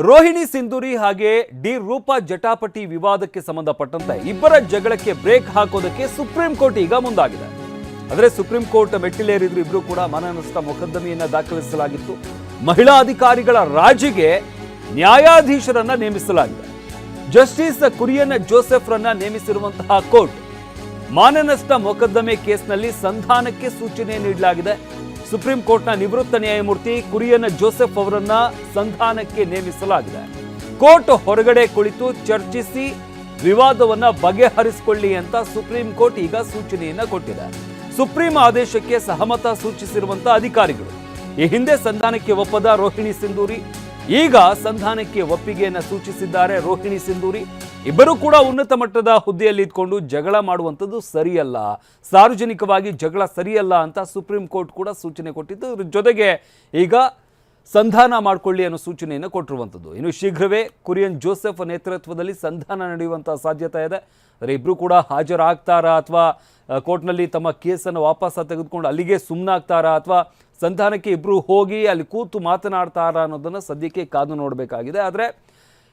ರೋಹಿಣಿ ಸಿಂಧೂರಿ ಹಾಗೆ ಡಿ ರೂಪಾ ಜಟಾಪಟಿ ವಿವಾದಕ್ಕೆ ಸಂಬಂಧಪಟ್ಟಂತೆ ಇಬ್ಬರ ಜಗಳಕ್ಕೆ ಬ್ರೇಕ್ ಹಾಕೋದಕ್ಕೆ ಸುಪ್ರೀಂ ಕೋರ್ಟ್ ಈಗ ಮುಂದಾಗಿದೆ. ಆದರೆ ಸುಪ್ರೀಂ ಕೋರ್ಟ್ ಮೆಟ್ಟಿಲೇರಿದ್ರು ಇಬ್ರು ಕೂಡ ಮಾನನಷ್ಟ ಮೊಕದ್ದಮೆಯನ್ನ ದಾಖಲಿಸಲಾಗಿತ್ತು. ಮಹಿಳಾ ಅಧಿಕಾರಿಗಳ ರಾಜಿಗೆ ನ್ಯಾಯಾಧೀಶರನ್ನ ನೇಮಿಸಲಾಗಿದೆ. ಜಸ್ಟಿಸ್ ಕುರಿಯನ್ ಜೋಸೆಫ್ ರನ್ನ ನೇಮಿಸಿರುವಂತಹ ಕೋರ್ಟ್ ಮಾನನಷ್ಟ ಮೊಕದ್ದಮೆ ಕೇಸ್ನಲ್ಲಿ ಸಂಧಾನಕ್ಕೆ ಸೂಚನೆ ನೀಡಲಾಗಿದೆ. ಸುಪ್ರೀಂ ಕೋರ್ಟ್ನ ನಿವೃತ್ತ ನ್ಯಾಯಮೂರ್ತಿ ಕುರಿಯನ್ ಜೋಸೆಫ್ ಅವರನ್ನ ಸಂಧಾನಕ್ಕೆ ನೇಮಿಸಲಾಗಿದೆ. ಕೋರ್ಟ್ ಹೊರಗಡೆ ಕುಳಿತು ಚರ್ಚಿಸಿ ವಿವಾದವನ್ನ ಬಗೆಹರಿಸಿಕೊಳ್ಳಿ ಅಂತ ಸುಪ್ರೀಂ ಕೋರ್ಟ್ ಈಗ ಸೂಚನೆಯನ್ನ ಕೊಟ್ಟಿದೆ. ಸುಪ್ರೀಂ ಆದೇಶಕ್ಕೆ ಸಹಮತ ಸೂಚಿಸಿರುವಂತಹ ಅಧಿಕಾರಿಗಳು ಈ ಹಿಂದೆ ಸಂಧಾನಕ್ಕೆ ಒಪ್ಪದ ರೋಹಿಣಿ ಸಿಂಧೂರಿ ಈಗ ಸಂಧಾನಕ್ಕೆ ಒಪ್ಪಿಗೆಯನ್ನು ಸೂಚಿಸಿದ್ದಾರೆ. ರೋಹಿಣಿ ಸಿಂಧೂರಿ ಇಬ್ಬರು ಕೂಡ ಉನ್ನತ ಮಟ್ಟದ ಹುದ್ದೆಯಲ್ಲಿ ಇದ್ಕೊಂಡು ಜಗಳ ಮಾಡುವಂಥದ್ದು ಸರಿಯಲ್ಲ, ಸಾರ್ವಜನಿಕವಾಗಿ ಜಗಳ ಸರಿಯಲ್ಲ ಅಂತ ಸುಪ್ರೀಂ ಕೋರ್ಟ್ ಕೂಡ ಸೂಚನೆ ಕೊಟ್ಟಿದ್ದು. ಇದ್ರ ಜೊತೆಗೆ ಈಗ ಸಂಧಾನ ಮಾಡಿಕೊಳ್ಳಿ ಅನ್ನೋ ಸೂಚನೆಯನ್ನು ಕೊಟ್ಟಿರುವಂಥದ್ದು. ಇನ್ನು ಶೀಘ್ರವೇ ಕುರಿಯನ್ ಜೋಸೆಫ್ ನೇತೃತ್ವದಲ್ಲಿ ಸಂಧಾನ ನಡೆಯುವಂಥ ಸಾಧ್ಯತೆ ಇದೆ. ಆದರೆ ಇಬ್ಬರು ಕೂಡ ಹಾಜರಾಗ್ತಾರಾ ಅಥವಾ ಕೋರ್ಟ್ನಲ್ಲಿ ತಮ್ಮ ಕೇಸನ್ನು ವಾಪಸ್ ತೆಗೆದುಕೊಂಡು ಅಲ್ಲಿಗೆ ಸುಮ್ಮನಾಗ್ತಾರಾ ಅಥವಾ ಸಂಧಾನಕ್ಕೆ ಇಬ್ಬರು ಹೋಗಿ ಅಲ್ಲಿ ಕೂತು ಮಾತನಾಡ್ತಾರಾ ಅನ್ನೋದನ್ನು ಸದ್ಯಕ್ಕೆ ಕಾದು ನೋಡಬೇಕಾಗಿದೆ. ಆದರೆ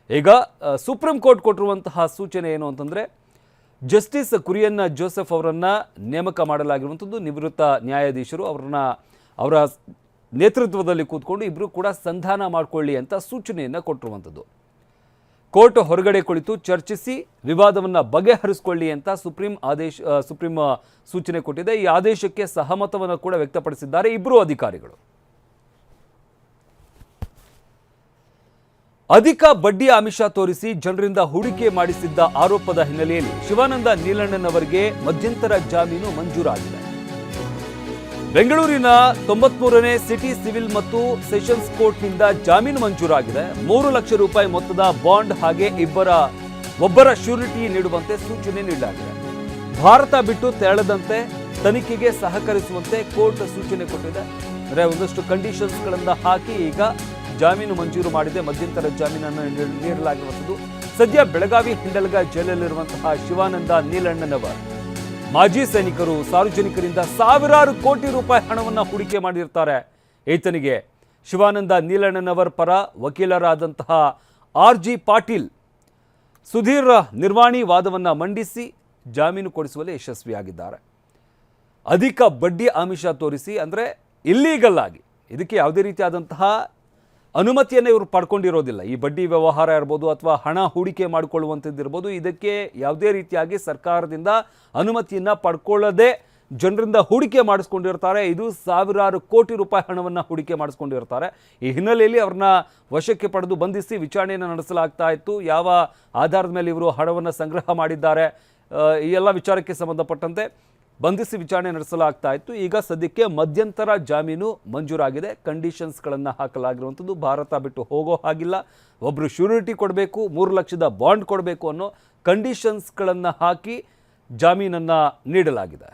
ಈಗ ಸುಪ್ರೀಂ ಕೋರ್ಟ್ ಕೊಟ್ಟಿರುವಂತಹ ಸೂಚನೆ ಏನು ಅಂತಂದರೆ, ಜಸ್ಟಿಸ್ ಕುರಿಯನ್ ಜೋಸೆಫ್ ಅವರನ್ನು ನೇಮಕ ಮಾಡಲಾಗಿರುವಂಥದ್ದು ನಿವೃತ್ತ ನ್ಯಾಯಾಧೀಶರು ಅವರ ನೇತೃತ್ವದಲ್ಲಿ ಕೂತ್ಕೊಂಡು ಇಬ್ಬರು ಕೂಡ ಸಂಧಾನ ಮಾಡಿಕೊಳ್ಳಿ ಅಂತ ಸೂಚನೆಯನ್ನು ಕೊಟ್ಟಿರುವಂಥದ್ದು. ಕೋರ್ಟ್ ಹೊರಗಡೆ ಕುಳಿತು ಚರ್ಚಿಸಿ ವಿವಾದವನ್ನು ಬಗೆಹರಿಸಿಕೊಳ್ಳಿ ಅಂತ ಸುಪ್ರೀಂ ಸೂಚನೆ ಕೊಟ್ಟಿದೆ. ಈ ಆದೇಶಕ್ಕೆ ಸಹಮತವನ್ನು ಕೂಡ ವ್ಯಕ್ತಪಡಿಸಿದ್ದಾರೆ ಇಬ್ಬರು ಅಧಿಕಾರಿಗಳು. ಅಧಿಕ ಬಡ್ಡಿ ಆಮಿಷ ತೋರಿಸಿ ಜನರಿಂದ ಹೂಡಿಕೆ ಮಾಡಿಸಿದ್ದ ಆರೋಪದ ಹಿನ್ನೆಲೆಯಲ್ಲಿ ಶಿವಾನಂದ ನೀಲಣ್ಣನವರಿಗೆ ಮಧ್ಯಂತರ ಜಾಮೀನು ಮಂಜೂರಾಗಿದೆ. ಬೆಂಗಳೂರಿನ 93ನೇ ಸಿಟಿ ಸಿವಿಲ್ ಮತ್ತು ಸೆಷನ್ಸ್ ಕೋರ್ಟ್ನಿಂದ ಜಾಮೀನು ಮಂಜೂರಾಗಿದೆ. 3 ಲಕ್ಷ ರೂಪಾಯಿ ಮೊತ್ತದ ಬಾಂಡ್ ಹಾಗೆ ಒಬ್ಬರ ಶ್ಯೂರಿಟಿ ನೀಡುವಂತೆ ಸೂಚನೆ ನೀಡಲಾಗಿದೆ. ಭಾರತ ಬಿಟ್ಟು ತೆರಳದಂತೆ ತನಿಖೆಗೆ ಸಹಕರಿಸುವಂತೆ ಕೋರ್ಟ್ ಸೂಚನೆ ಕೊಟ್ಟಿದೆ. ಅಂದರೆ ಒಂದಷ್ಟು ಕಂಡೀಷನ್ಸ್ಗಳನ್ನು ಹಾಕಿ ಈಗ ಜಾಮೀನು ಮಂಜೂರು ಮಾಡಿದೆ. ಮಧ್ಯಂತರ ಜಾಮೀನನ್ನು ನೀಡಲಾಗಿರುವಂಥದ್ದು. ಸದ್ಯ ಬೆಳಗಾವಿ ಹಿಂಡಲ್ಗ ಜೈಲಲ್ಲಿರುವಂತಹ ಶಿವಾನಂದ ನೀಲಣ್ಣನವರ್ ಮಾಜಿ ಸೈನಿಕರು ಸಾರ್ವಜನಿಕರಿಂದ ಸಾವಿರಾರು ಕೋಟಿ ರೂಪಾಯಿ ಹಣವನ್ನು ಹೂಡಿಕೆ ಮಾಡಿರ್ತಾರೆ. ಈತನಿಗೆ ಶಿವಾನಂದ ನೀಲಣ್ಣನವರ್ ಪರ ವಕೀಲರಾದಂತಹ RG ಪಾಟೀಲ್ ಸುಧೀರ್ ನಿರ್ವಾಣಿ ವಾದವನ್ನು ಮಂಡಿಸಿ ಜಾಮೀನು ಕೊಡಿಸುವಲ್ಲಿ ಯಶಸ್ವಿಯಾಗಿದ್ದಾರೆ. ಅಧಿಕ ಬಡ್ಡಿ ಆಮಿಷ ತೋರಿಸಿ ಅಂದರೆ ಇಲ್ಲೀಗಲ್ ಆಗಿ ಇದಕ್ಕೆ ಯಾವುದೇ ರೀತಿಯಾದಂತಹ ಅನುಮತಿಯನ್ನು ಇವರು ಪಡ್ಕೊಂಡಿರೋದಿಲ್ಲ. ಈ ಬಡ್ಡಿ ವ್ಯವಹಾರ ಇರ್ಬೋದು ಅಥವಾ ಹಣ ಹೂಡಿಕೆ ಮಾಡಿಕೊಳ್ಳುವಂಥದ್ದು ಇರ್ಬೋದು, ಇದಕ್ಕೆ ಯಾವುದೇ ರೀತಿಯಾಗಿ ಸರ್ಕಾರದಿಂದ ಅನುಮತಿಯನ್ನು ಪಡ್ಕೊಳ್ಳದೆ ಜನರಿಂದ ಹೂಡಿಕೆ ಮಾಡಿಸ್ಕೊಂಡಿರ್ತಾರೆ. ಇದು ಸಾವಿರಾರು ಕೋಟಿ ರೂಪಾಯಿ ಹಣವನ್ನು ಹೂಡಿಕೆ ಮಾಡಿಸ್ಕೊಂಡಿರ್ತಾರೆ. ಈ ಹಿನ್ನೆಲೆಯಲ್ಲಿ ಅವ್ರನ್ನ ವಶಕ್ಕೆ ಪಡೆದು ಬಂಧಿಸಿ ವಿಚಾರಣೆಯನ್ನು ನಡೆಸಲಾಗ್ತಾ ಇತ್ತು. ಯಾವ ಆಧಾರದ ಮೇಲೆ ಇವರು ಹಣವನ್ನು ಸಂಗ್ರಹ ಮಾಡಿದ್ದಾರೆ ಈ ಎಲ್ಲ ವಿಚಾರಕ್ಕೆ ಸಂಬಂಧಪಟ್ಟಂತೆ ಬಂಧಿಸಿ ವಿಚಾರಣೆ ನಡೆಸಲಾಗ್ತಾ ಇತ್ತು. ಈಗ ಸದ್ಯಕ್ಕೆ ಮಧ್ಯಂತರ ಜಾಮೀನು ಮಂಜೂರಾಗಿದೆ. ಕಂಡೀಷನ್ಸ್ಗಳನ್ನು ಹಾಕಲಾಗಿರುವಂಥದ್ದು. ಭಾರತ ಬಿಟ್ಟು ಹೋಗೋ ಹಾಗಿಲ್ಲ, ಒಬ್ಬರು ಶ್ಯೂರಿಟಿ ಕೊಡಬೇಕು, 3 ಲಕ್ಷದ ಬಾಂಡ್ ಕೊಡಬೇಕು ಅನ್ನೋ ಕಂಡೀಷನ್ಸ್ಗಳನ್ನು ಹಾಕಿ ಜಾಮೀನನ್ನು ನೀಡಲಾಗಿದೆ.